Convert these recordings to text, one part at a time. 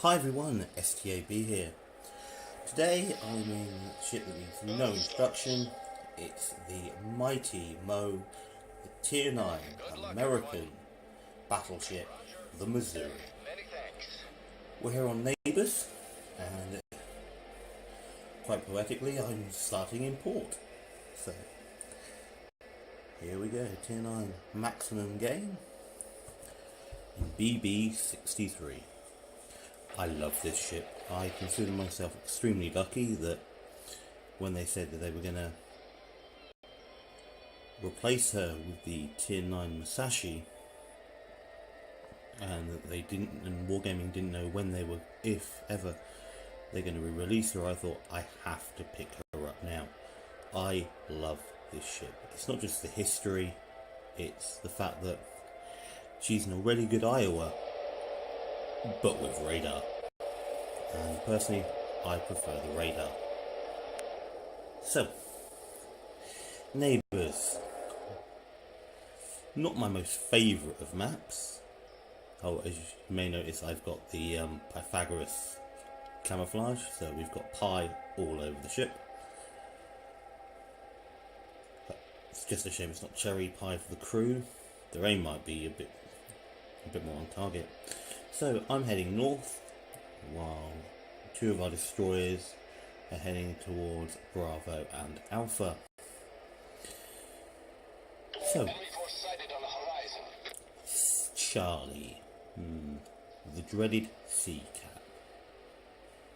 Hi everyone, STAB here. Today I'm in a ship that needs no introduction. It's the mighty Mo, the Tier 9 American battleship, the Missouri. We're here on Neighbours, and quite poetically I'm starting in port. So, here we go, Tier 9 maximum gain in BB-63. I love this ship. I consider myself extremely lucky that when they said that they were going to replace her with the Tier 9 Musashi, and that they didn't, and Wargaming didn't know when they were, if ever, they're going to re-release her, I thought I have to pick her up now. I love this ship. It's not just the history, it's the fact that she's an already good Iowa, but with radar. And personally, I prefer the radar. So, Neighbours. Not my most favourite of maps. Oh, as you may notice, I've got the Pythagoras camouflage, so we've got pie all over the ship. But it's just a shame it's not cherry pie for the crew. Their aim might be a bit more on target. So I'm heading north, while two of our destroyers are heading towards Bravo and Alpha. So, Charlie, the dreaded sea cat.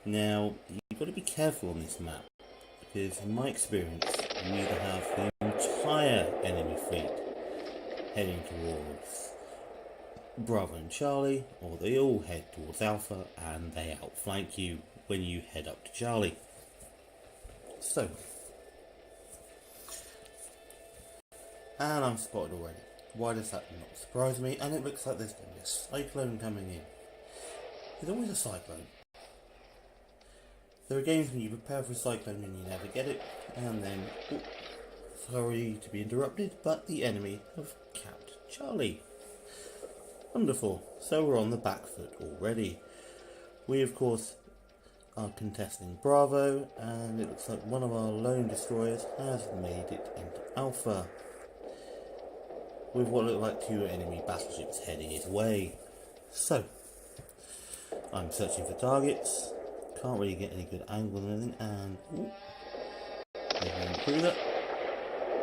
Now, you've got to be careful on this map, because in my experience, you either have the entire enemy fleet heading towards Bravo and Charlie, or they all head towards Alpha and they outflank you when you head up to Charlie. So, and I'm spotted already. Why does that not surprise me? And it looks like there's going to be a cyclone coming in. There's always a cyclone. There are games when you prepare for a cyclone and you never get it, and then, oh, sorry to be interrupted, but the enemy have capped Charlie. Wonderful. So we're on the back foot already. We of course are contesting Bravo, and it looks like one of our lone destroyers has made it into Alpha, with what look like two enemy battleships heading his way. So I'm searching for targets, can't really get any good angles or anything, and there's an enemy cruiser,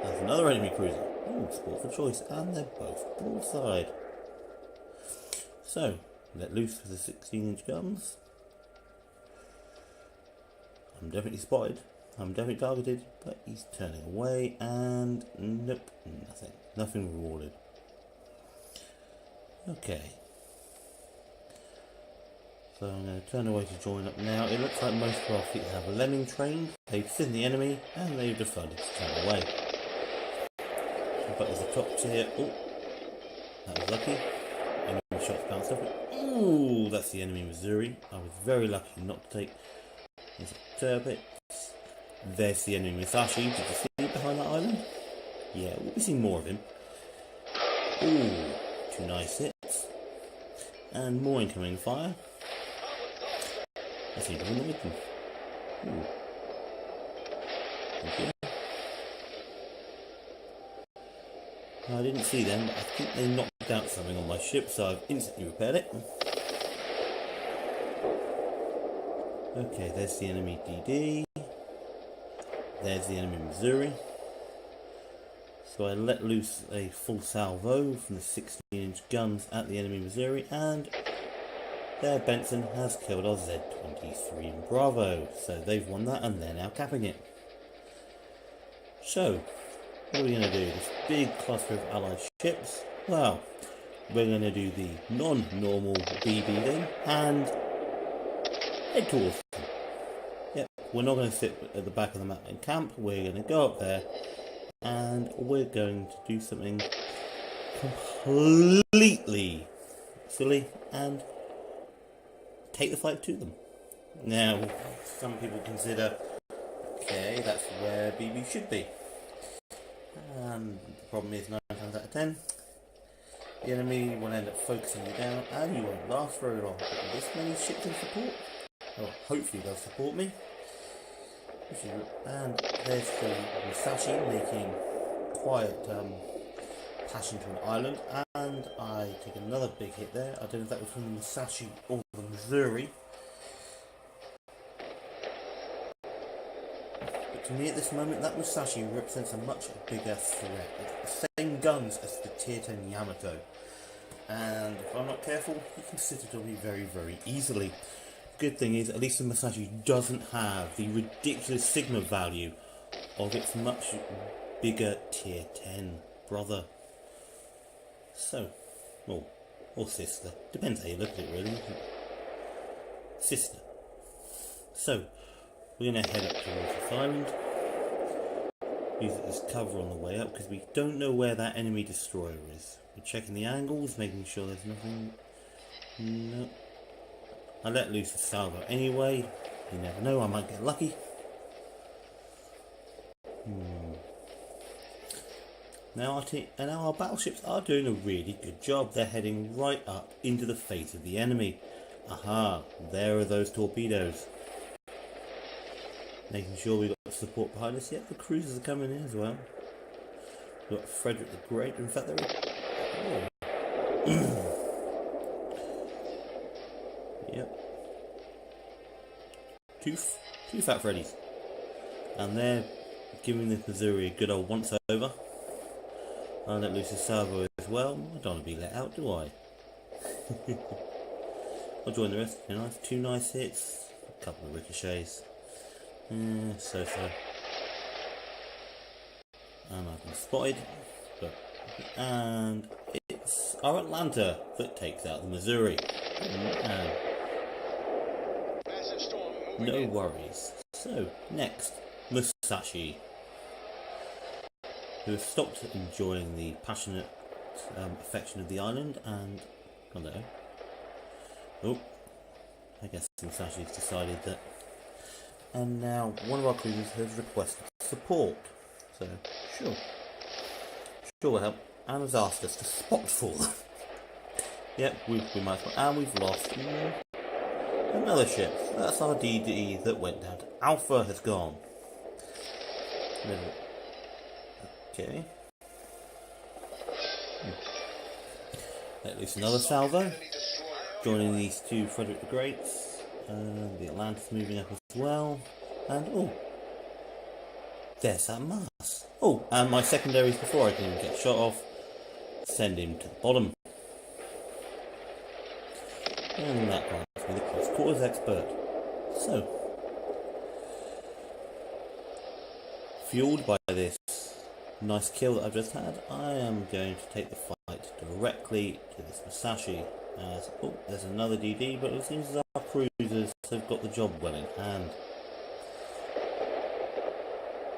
there's another enemy cruiser, sport for choice, and they're both broadside. So, let loose with the 16-inch guns. I'm definitely spotted. I'm definitely targeted, but he's turning away, and nope, nothing. Nothing rewarded. Okay. So I'm going to turn away to join up now. It looks like most of our fleet have a lemming trained. They've seen the enemy, and they've decided to turn away. But there's a top tier. Oh, that was lucky. Enemy shots bounced off it. Ooh, that's the enemy Missouri. I was very lucky not to take his turbot. There's the enemy Musashi. Did you see behind that island? Yeah, we'll be seeing more of him. Ooh, two nice hits. And more incoming fire. I seem to have annoyed them. Ooh. Okay. I didn't see them, but I think they knocked out something on my ship, so I've instantly repaired it. Okay, there's the enemy DD. There's the enemy Missouri. So I let loose a full salvo from the 16-inch guns at the enemy Missouri, and their Benson has killed our Z-23 in Bravo. So they've won that, and they're now capping it. So, what are we going to do? This big cluster of allied ships? Well, we're going to do the non-normal BB thing and head towards them. Yep, we're not going to sit at the back of the map and camp. We're going to go up there and we're going to do something completely silly and take the fight to them. Now, some people consider, okay, that's where BB should be. And the problem is 9 times out of 10, The enemy will end up focusing you down and you won't last very long. But with this many ships in support, well, hopefully they'll support me. And there's the Musashi making quiet passing to an island, and I take another big hit there. I don't know if that was from the Musashi or the Missouri. But to me at this moment, that Musashi represents a much bigger threat. It's the same guns as the Tier 10 Yamato. And if I'm not careful, you can sit it on me very, very easily. Good thing is, at least the Musashi doesn't have the ridiculous Sigma value of its much bigger Tier 10 brother. So, or sister, depends how you look at it really. Sister. So, we're going to head up towards this island. Use it as cover on the way up because we don't know where that enemy destroyer is. We're checking the angles, making sure there's nothing. No. I let loose the salvo anyway. You never know, I might get lucky. Now our battleships are doing a really good job. They're heading right up into the face of the enemy. Aha, there are those torpedoes. Making sure we've got support behind us. Yep, the cruisers are coming in as well. We've got Frederick the Great. In fact, they're... Oh. Yep. Two Fat Freddies. And they're giving the Missouri a good old once over. I'll let loose a salvo as well. I don't want to be let out, do I? I'll join the rest. Nice, 2 nice hits. A couple of ricochets. So. And I've been spotted. And it's our Atlanta that takes out the Missouri. And no worries. So, next, Musashi, who has stopped enjoying the passionate affection of the island, and hello. Oh, I guess Musashi's decided that. And now one of our cruisers has requested support. So, sure we'll help, and has asked us to spot for them. Yep, we might as well, and we've lost another ship. That's our DD that went down to Alpha has gone. Okay. Let loose another salvo. Joining these two Frederick the Greats. The Atlantis moving up as well. And oh, there's that Mars. Oh, and my secondaries before I can even get shot off. Send him to the bottom. And that grants me the close quarters expert. So, fueled by this nice kill that I've just had, I am going to take the fight directly to this Musashi. As, oh, there's another DD, but it seems as our cruisers have got the job well in hand.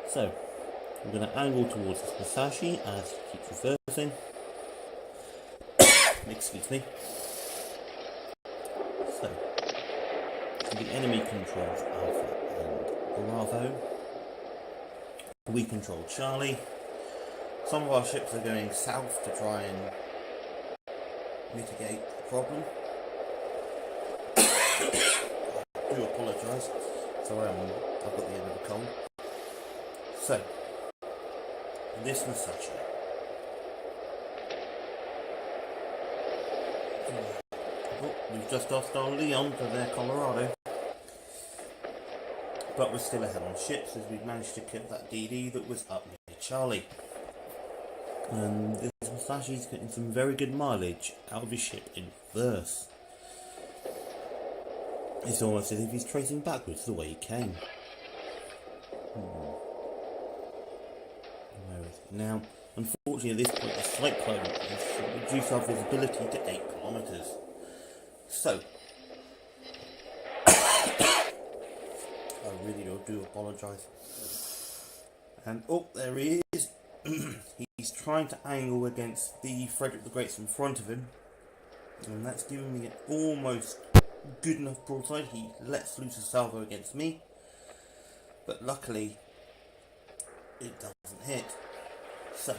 So, I'm going to angle towards this Musashi as it keeps reversing. Excuse me. So, the enemy controls Alpha and Bravo. We control Charlie. Some of our ships are going south to try and mitigate the problem. I do apologise. Sorry, I've got the end of the cold. So, this Musashi. Oh, we've just lost our Leon to their Colorado. But we're still ahead on ships as we've managed to kill that DD that was up near Charlie. And this Musashi's getting some very good mileage out of his ship in reverse. It's almost as if he's tracing backwards the way he came. Where is it? Now, unfortunately at this point the cyclone has reduced our visibility to 8 kilometres. So, I really do apologise. And oh, there he is. He's trying to angle against the Frederick the Greats in front of him, and that's giving me an almost good enough broadside. He lets loose a salvo against me, but luckily it doesn't hit. So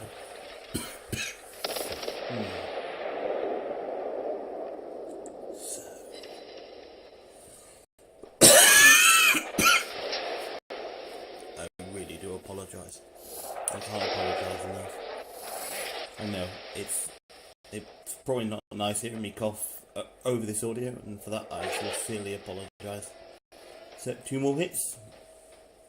it's probably not nice hearing me cough over this audio, and for that I sincerely apologise. So 2 more hits,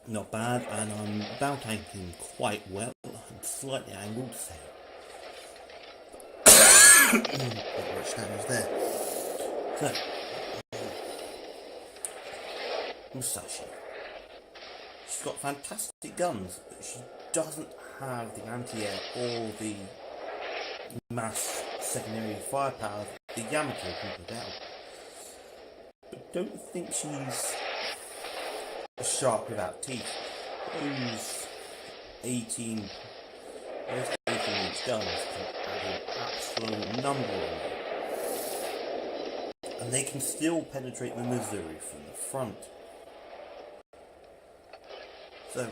not bad, and I'm about anchoring quite well. I'm slightly angled, so not much damage there. So Musashi. She's got fantastic guns, but she doesn't have the anti-air or the mass secondary firepower the Yamato can put out. But don't think she's a shark without teeth. Those 18-inch guns can add an absolute number on them. And they can still penetrate the Missouri from the front. So,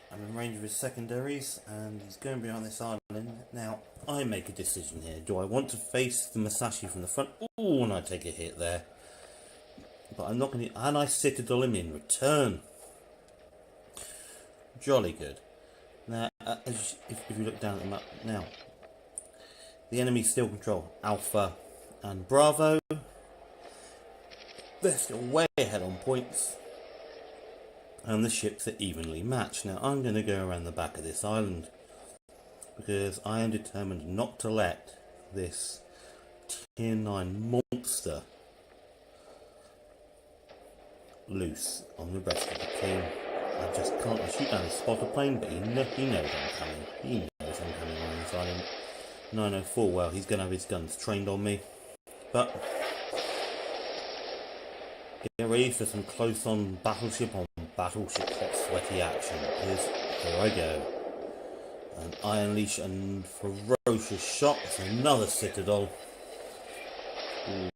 I'm in range of his secondaries, and he's going behind this island. Now, I make a decision here. Do I want to face the Musashi from the front? Ooh, and I take a hit there. But I'm not going to... And I citadel him in return. Jolly good. Now, if you look down at the map now, the enemy still control Alpha and Bravo. They're still way ahead on points. And the ships are evenly matched. Now I'm going to go around the back of this island because I am determined not to let this tier 9 monster loose on the rest of the team. I just can't shoot down a spotter plane, but he knows I'm coming. He knows I'm coming on this island. 904, well, he's going to have his guns trained on me. But get ready for some close-on battleship hot sweaty action, because here I go. And I unleash a ferocious shot. It's another citadel. Ooh.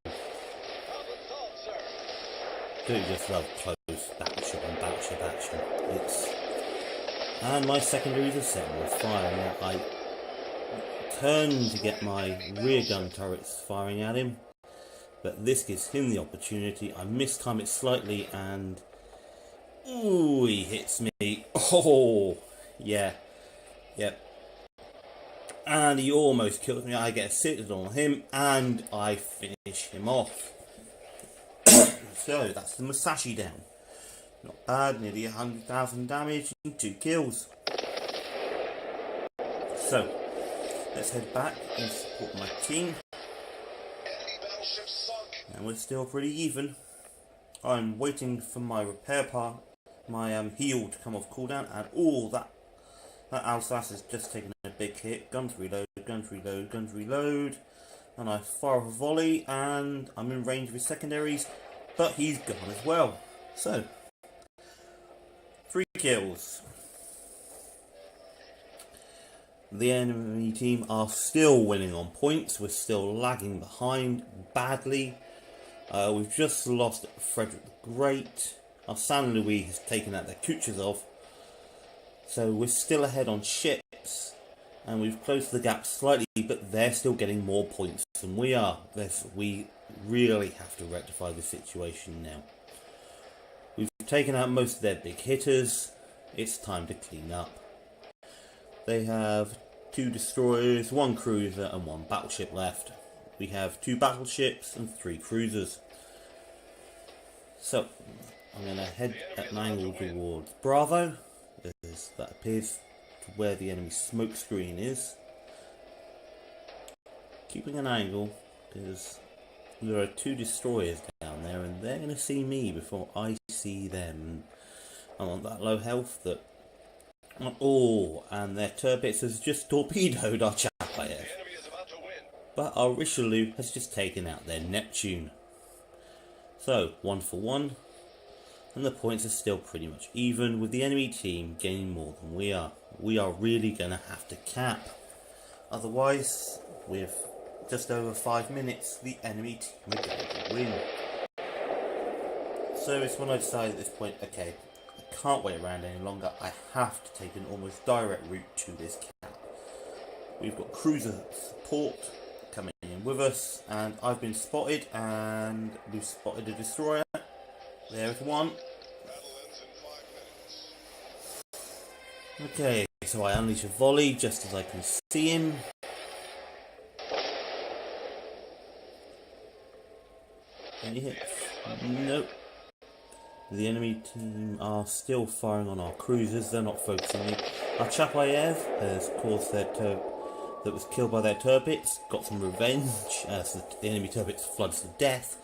Do just love close battleship on battleship action. And my secondaries are set on fire. Now I turn to get my rear gun turrets firing at him, but this gives him the opportunity. I mistime it slightly, and ooh, he hits me. Oh, yeah, yep. And he almost kills me. I get a citadel on him, and I finish him off. So that's the Musashi down. Not bad, nearly 100,000 damage and 2 kills. So let's head back and support my team. And we're still pretty even. I'm waiting for my repair part, my heal to come off cooldown, and all that Alsace has just taken a big hit. Guns reload, guns reload, guns reload, and I fire a volley, and I'm in range of his secondaries, but he's gone as well. So 3 kills. The enemy team are still winning on points. We're still lagging behind badly. We've just lost Frederick the Great. Our San Louis has taken out their Kuchazov. So we're still ahead on ships. And we've closed the gap slightly, but they're still getting more points than we are. We really have to rectify the situation now. We've taken out most of their big hitters. It's time to clean up. They have 2 destroyers, 1 cruiser and 1 battleship left. We have 2 battleships and 3 cruisers. So I'm going to head at an angle towards Bravo, as that appears to where the enemy smoke screen is. Keeping an angle because there are 2 destroyers down there, and they're going to see me before I see them. I'm on that low health that... Oh, and their Turbits has just torpedoed our Chaplayev. But our Richelieu has just taken out their Neptune. So, 1 for 1. And the points are still pretty much even, with the enemy team gaining more than we are. We are really going to have to cap. Otherwise, with just over 5 minutes, the enemy team are going to win. So it's when I decided at this point, okay, I can't wait around any longer. I have to take an almost direct route to this cap. We've got cruiser support coming in with us, and I've been spotted, and we've spotted a destroyer. There's one. Okay, so I unleash a volley just as I can see him. Any hits? Nope. The enemy team are still firing on our cruisers. They're not focusing me. Our Chapayev has caused their that was killed by their turbines got some revenge as the enemy turbines floods to death.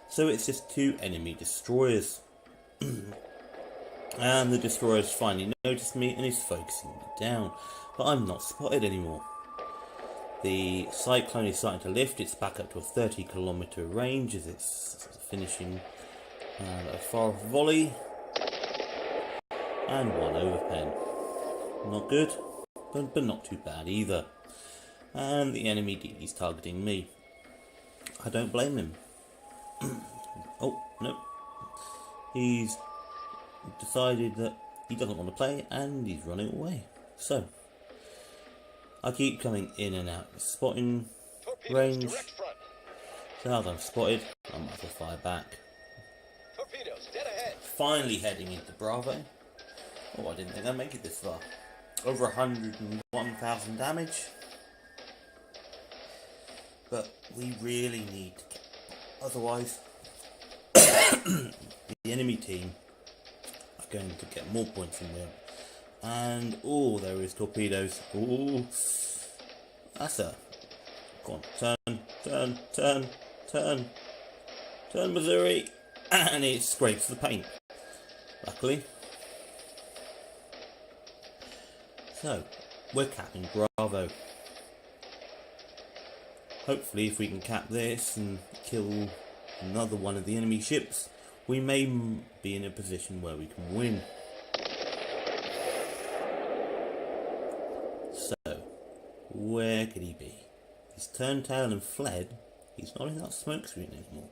So it's just 2 enemy destroyers. And the destroyer's finally noticed me and is focusing me down. But I'm not spotted anymore. The cyclone is starting to lift. It's back up to a 30-kilometer range as it's finishing a far volley. And 1 overpen. Not good, but not too bad either. And the enemy DD's targeting me. I don't blame him. Oh, no. He's decided that he doesn't want to play and he's running away. So, I keep coming in and out of spotting range. So now that I'm spotted, I might as well fire back. Finally heading into Bravo. Oh, I didn't think I'd make it this far. Over 101,000 damage. But we really need to get, otherwise the enemy team are going to get more points than we are. And oh, there is torpedoes. Oh, that's a go on, turn, Missouri, and it scrapes the paint. Luckily. So we're capping Bravo. Hopefully, if we can cap this and kill another one of the enemy ships, we may be in a position where we can win. So, where could he be? He's turned tail and fled. He's not in that smoke screen anymore.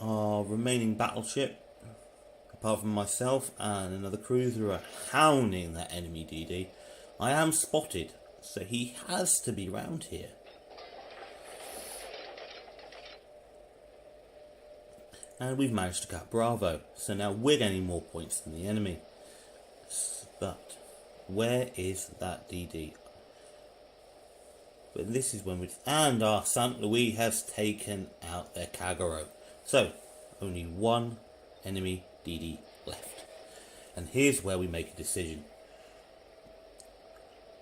Our remaining battleship, apart from myself and another cruiser, are hounding that enemy DD. I am spotted, so he has to be round here. And we've managed to cap Bravo, so now we're getting more points than the enemy. But where is that DD? But this is when we... And our St. Louis has taken out their Kagero. So, only 1 enemy DD left. And here's where we make a decision.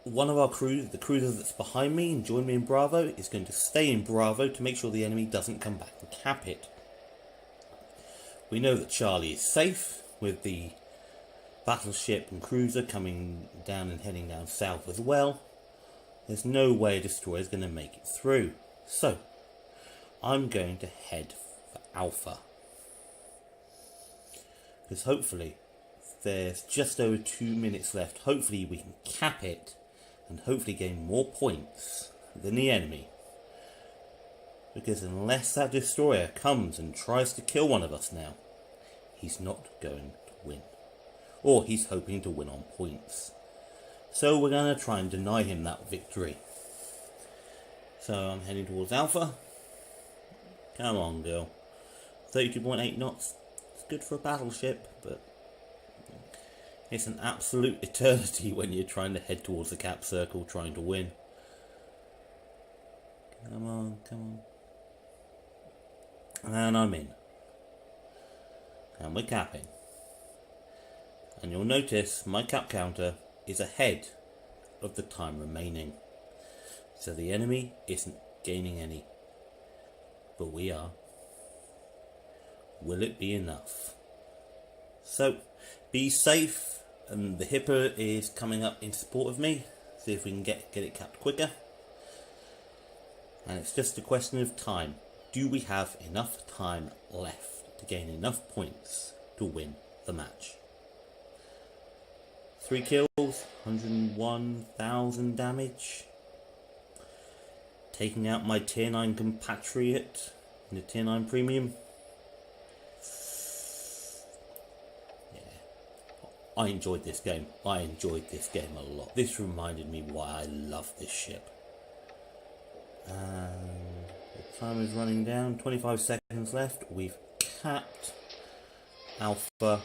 One of our the cruiser that's behind me and joined me in Bravo, is going to stay in Bravo to make sure the enemy doesn't come back and cap it. We know that Charlie is safe with the battleship and cruiser coming down and heading down south as well. There's no way a destroyer is going to make it through. So, I'm going to head for Alpha. Because hopefully, there's just over 2 minutes left. Hopefully we can cap it and hopefully gain more points than the enemy. Because unless that destroyer comes and tries to kill one of us now, he's not going to win. Or he's hoping to win on points. So we're going to try and deny him that victory. So I'm heading towards Alpha. Come on, girl. 32.8 knots. It's good for a battleship, but it's an absolute eternity when you're trying to head towards the cap circle, trying to win. Come on, come on. And I'm in. And we're capping. And you'll notice my cap counter is ahead of the time remaining. So the enemy isn't gaining any. But we are. Will it be enough? So, be safe. And the Hipper is coming up in support of me. See if we can get it capped quicker. And it's just a question of time. Do we have enough time left to gain enough points to win the match? 3 kills, 101,000 damage. Taking out my tier 9 compatriot in the tier 9 premium. I enjoyed this game. I enjoyed this game a lot. This reminded me why I love this ship. And the time is running down. 25 seconds left. We've capped Alpha.